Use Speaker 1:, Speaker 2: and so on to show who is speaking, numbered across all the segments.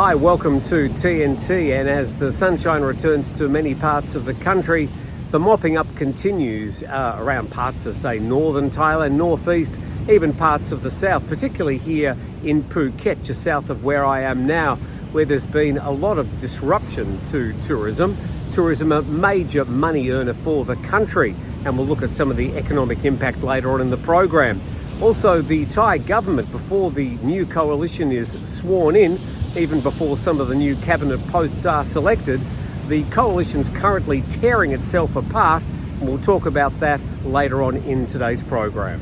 Speaker 1: Hi, welcome to TNT, and as the sunshine returns to many parts of the country, the mopping up continues around parts of, say, northern Thailand, northeast, even parts of the south, particularly here in Phuket, just south of where I am now, where there's been a lot of disruption to tourism. Tourism, a major money earner for the country, and we'll look at some of the economic impact later on in the program. Also, the Thai government, before the new coalition is sworn in, even before some of the new cabinet posts are selected, the coalition's currently tearing itself apart, and we'll talk about that later on in today's program.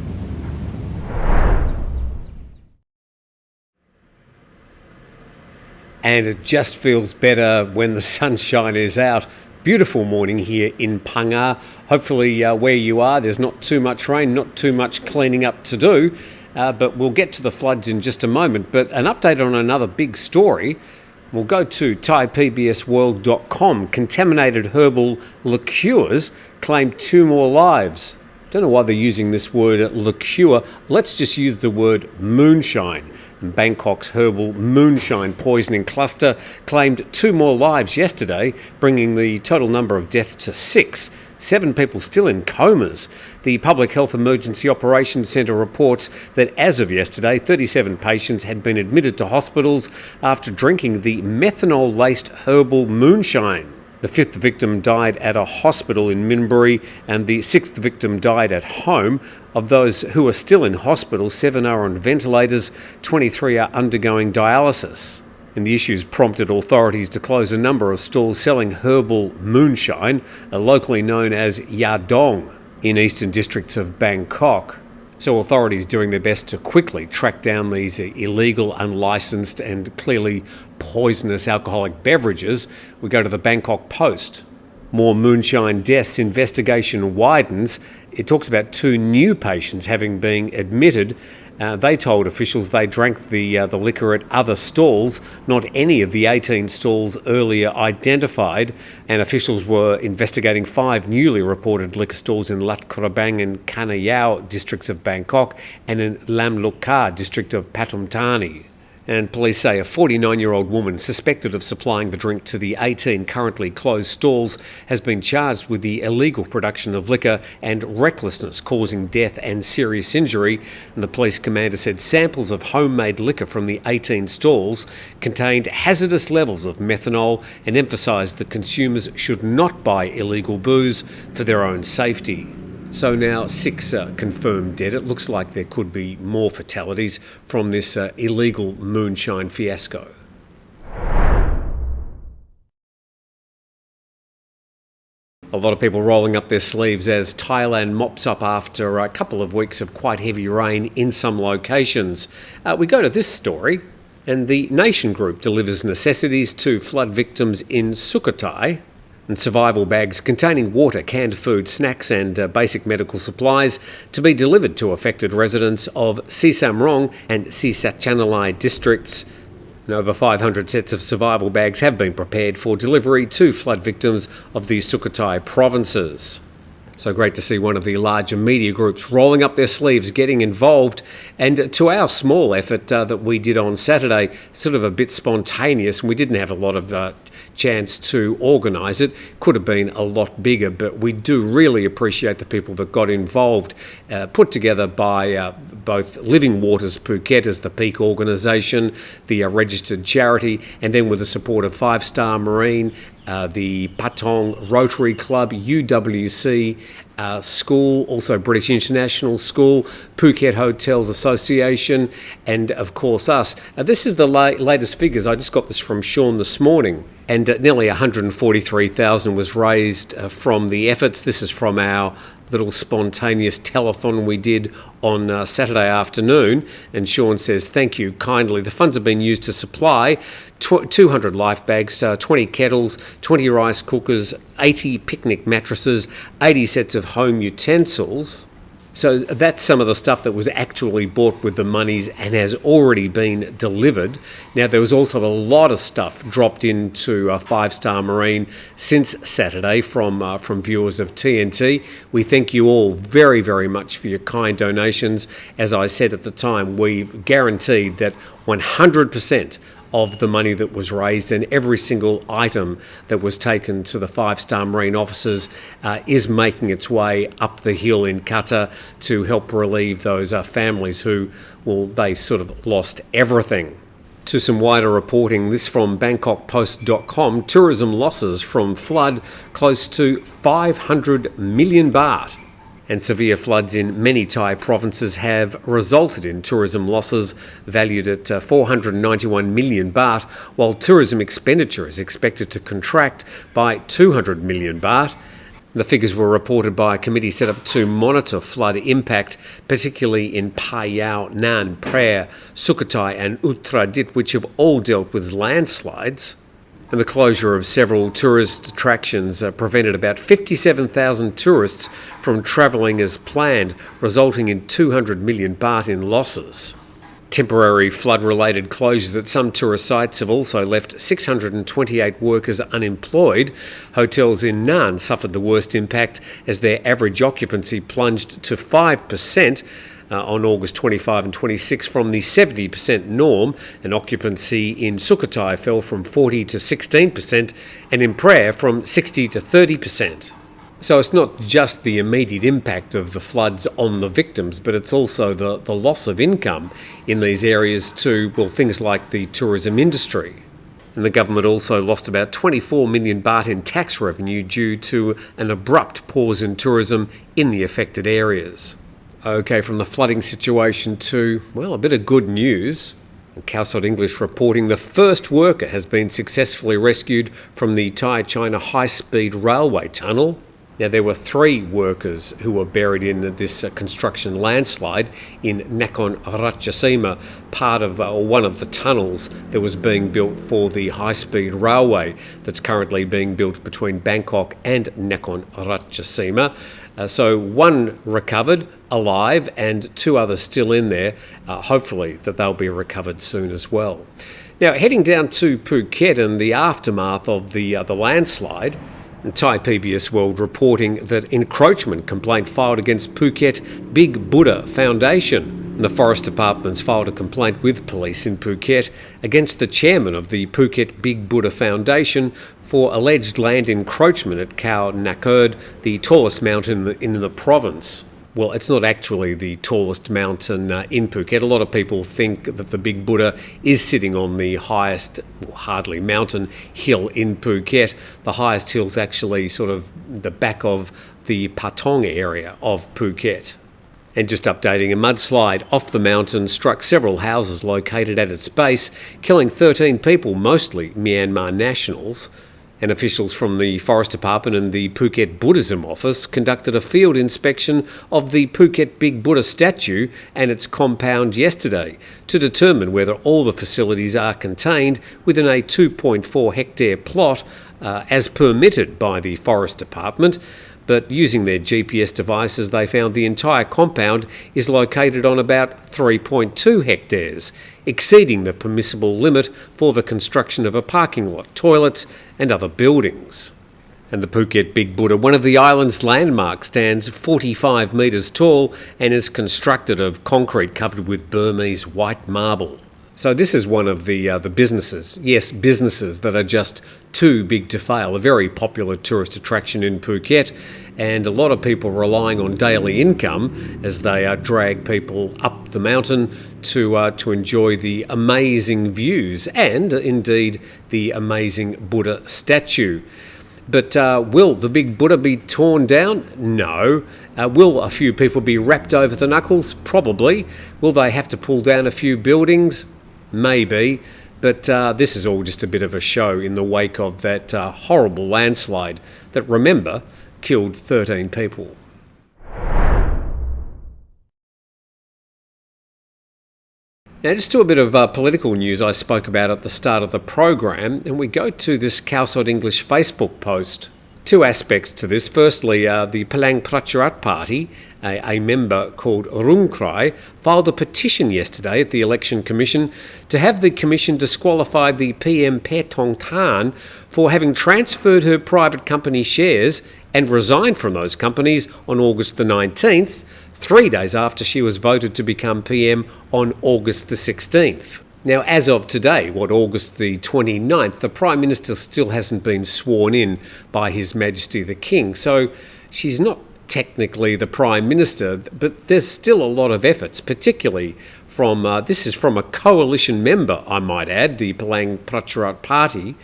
Speaker 1: And it just feels better when the sunshine is out. Beautiful morning here in Phang. Hopefully where you are, there's not too much rain, not too much cleaning up to do. But we'll get to the floods in just a moment. But an update on another big story. We'll go to ThaiPBSWorld.com. Contaminated herbal liqueurs claim 2 more lives. Don't know why they're using this word liqueur. Let's just use the word moonshine. Bangkok's herbal moonshine poisoning cluster claimed 2 more lives yesterday, bringing the total number of deaths to 6. 7 people still in comas. The Public Health Emergency Operations Centre reports that as of yesterday, 37 patients had been admitted to hospitals after drinking the methanol-laced herbal moonshine. The 5th victim died at a hospital in Minbury, and the 6th victim died at home. Of those who are still in hospital, 7 are on ventilators, 23 are undergoing dialysis. And the issues prompted authorities to close a number of stalls selling herbal moonshine, locally known as Yadong, in eastern districts of Bangkok. So authorities doing their best to quickly track down these illegal, unlicensed and clearly poisonous alcoholic beverages. We go to the Bangkok Post. More moonshine deaths, investigation widens. It talks about 2 new patients having been admitted. They told officials they drank the liquor at other stalls, not any of the 18 stalls earlier identified, and officials were investigating 5 newly reported liquor stalls in Lat Krabang and Kanayao districts of Bangkok and in Lam Luk district of Pathum Thani. And police say a 49-year-old woman suspected of supplying the drink to the 18 currently closed stalls has been charged with the illegal production of liquor and recklessness causing death and serious injury. And the police commander said samples of homemade liquor from the 18 stalls contained hazardous levels of methanol and emphasised that consumers should not buy illegal booze for their own safety. So now 6 confirmed dead. It looks like there could be more fatalities from this illegal moonshine fiasco. A lot of people rolling up their sleeves as Thailand mops up after a couple of weeks of quite heavy rain in some locations. We go to this story, and the Nation Group delivers necessities to flood victims in Sukhothai. And survival bags containing water, canned food, snacks and basic medical supplies to be delivered to affected residents of Sisamrong and Sisatchanalai districts. And over 500 sets of survival bags have been prepared for delivery to flood victims of the Sukhothai provinces. So great to see one of the larger media groups rolling up their sleeves, getting involved. And to our small effort that we did on Saturday, sort of a bit spontaneous, and we didn't have a lot of chance to organise it. Could have been a lot bigger, but we do really appreciate the people that got involved, put together by both Living Waters Phuket as the peak organisation, the registered charity, and then with the support of 5 Star Marine, the Patong Rotary Club, UWC School, also British International School, Phuket Hotels Association, and of course us. This is the latest figures. I just got this from Sean this morning. And nearly 143,000 was raised from the efforts. This is from our little spontaneous telethon we did on Saturday afternoon. And Sean says, thank you kindly. The funds have been used to supply 200 life bags, 20 kettles, 20 rice cookers, 80 picnic mattresses, 80 sets of home utensils. So that's some of the stuff that was actually bought with the monies and has already been delivered. Now, there was also a lot of stuff dropped into 5 Star Marine since Saturday from viewers of TNT. We thank you all very, very much for your kind donations. As I said at the time, we've guaranteed that 100% of the money that was raised, and every single item that was taken to the five-star marine officers is making its way up the hill in Qatar to help relieve those families who, well, they sort of lost everything. To some wider reporting, this from BangkokPost.com, tourism losses from flood close to 500 million baht. And severe floods in many Thai provinces have resulted in tourism losses valued at 491 million baht, while tourism expenditure is expected to contract by 200 million baht. The figures were reported by a committee set up to monitor flood impact, particularly in Phayao, Nan, Praia, Sukhothai and Uttradit, which have all dealt with landslides. And the closure of several tourist attractions prevented about 57,000 tourists from travelling as planned, resulting in 200 million baht in losses. Temporary flood-related closures at some tourist sites have also left 628 workers unemployed. Hotels in Nan suffered the worst impact as their average occupancy plunged to 5%. On August 25 and 26 from the 70% norm, and occupancy in Sukhothai fell from 40 to 16% and in Praia from 60 to 30%. So it's not just the immediate impact of the floods on the victims, but it's also the loss of income in these areas to, well, things like the tourism industry. And the government also lost about 24 million baht in tax revenue due to an abrupt pause in tourism in the affected areas. Okay, from the flooding situation to, well, a bit of good news. Khao English reporting the first worker has been successfully rescued from the Thai-China high-speed railway tunnel. Now, there were 3 workers who were buried in this construction landslide in Nakhon Ratchasima, part of one of the tunnels that was being built for the high-speed railway that's currently being built between Bangkok and Nakhon Ratchasima. So 1 recovered alive and 2 others still in there. Hopefully that they'll be recovered soon as well. Now, heading down to Phuket and the aftermath of the landslide, Thai PBS World reporting that encroachment complaint filed against Phuket Big Buddha Foundation. The Forest Department's filed a complaint with police in Phuket against the chairman of the Phuket Big Buddha Foundation for alleged land encroachment at Khao Nakhon, the tallest mountain in the province. Well, it's not actually the tallest mountain in Phuket. A lot of people think that the Big Buddha is sitting on the highest, well, hardly mountain hill in Phuket. The highest hill's actually sort of the back of the Patong area of Phuket. And just updating, a mudslide off the mountain struck several houses located at its base, killing 13 people, mostly Myanmar nationals. And officials from the Forest Department and the Phuket Buddhism Office conducted a field inspection of the Phuket Big Buddha statue and its compound yesterday to determine whether all the facilities are contained within a 2.4 hectare plot as permitted by the Forest Department. But using their GPS devices, they found the entire compound is located on about 3.2 hectares, exceeding the permissible limit for the construction of a parking lot, toilets and other buildings. And the Phuket Big Buddha, one of the island's landmarks, stands 45 metres tall and is constructed of concrete covered with Burmese white marble. So this is one of the businesses, yes, businesses that are just too big to fail. A very popular tourist attraction in Phuket, and a lot of people relying on daily income as they drag people up the mountain to enjoy the amazing views and indeed the amazing Buddha statue. But will the Big Buddha be torn down? No. Will a few people be wrapped over the knuckles? Probably. Will they have to pull down a few buildings? Maybe. But this is all just a bit of a show in the wake of that horrible landslide that, remember, killed 13 people. Now, just to a bit of political news I spoke about at the start of the program, and we go to this Khao English Facebook post. 2 aspects to this. Firstly, the PHANG Party, a member called Rungkrai, filed a petition yesterday at the Election Commission to have the Commission disqualify the PM Paetongtarn Tan for having transferred her private company shares and resigned from those companies on August the 19th, 3 days after she was voted to become PM on August the 16th. Now, as of today, August the 29th, the Prime Minister still hasn't been sworn in by His Majesty the King, so she's not technically the Prime Minister, but there's still a lot of efforts, particularly from, this is from a coalition member, I might add, the PHANG Pracharat Party.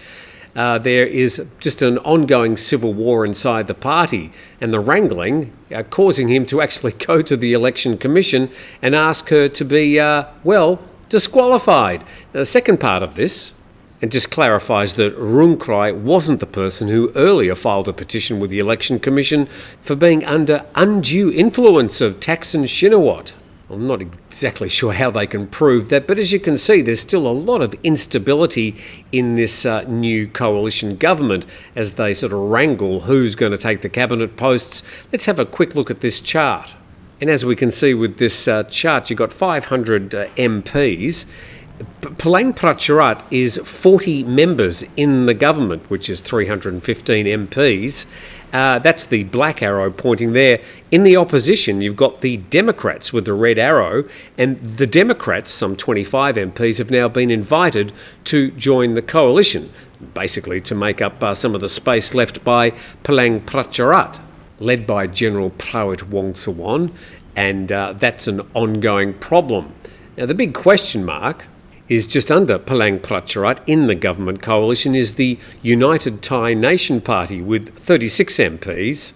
Speaker 1: There is just an ongoing civil war inside the party, and the wrangling causing him to actually go to the Election Commission and ask her to be, disqualified. Now, the second part of this, and just clarifies that Rungkrai wasn't the person who earlier filed a petition with the Election Commission for being under undue influence of Thaksin Shinawatra. I'm not exactly sure how they can prove that, but as you can see, there's still a lot of instability in this new coalition government as they sort of wrangle who's going to take the cabinet posts. Let's have a quick look at this chart. And as we can see with this chart, you've got 500 MPs. PHANG Pracharat is 40 members in the government, which is 315 MPs. That's the black arrow pointing there. In the opposition, you've got the Democrats with the red arrow, and the Democrats, some 25 MPs, have now been invited to join the coalition, basically to make up some of the space left by PHANG Pracharat, led by General Prawit Wongsuwon, and that's an ongoing problem. Now, the big question mark is just under PHANG Pracharat in the government coalition is the United Thai Nation Party with 36 MPs.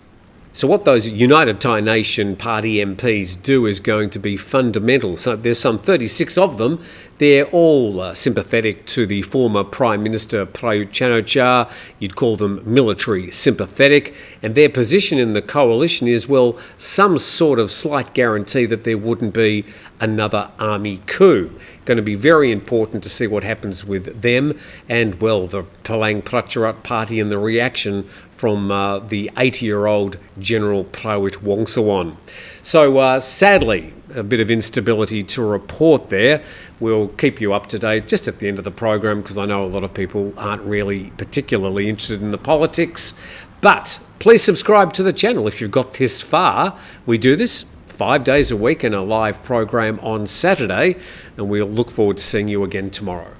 Speaker 1: So what those United Thai Nation Party MPs do is going to be fundamental. So there's some 36 of them. They're all sympathetic to the former Prime Minister Prayut Chan-o-cha. You'd call them military sympathetic. And their position in the coalition is, well, some sort of slight guarantee that there wouldn't be another army coup. Going to be very important to see what happens with them and, well, the PHANG Pracharat Party and the reaction from the 80-year-old General Prawit Wongsuwon. So sadly, a bit of instability to report there. We'll keep you up to date just at the end of the program because I know a lot of people aren't really particularly interested in the politics. But please subscribe to the channel if you've got this far. We do this 5 days a week in a live program on Saturday, and we'll look forward to seeing you again tomorrow.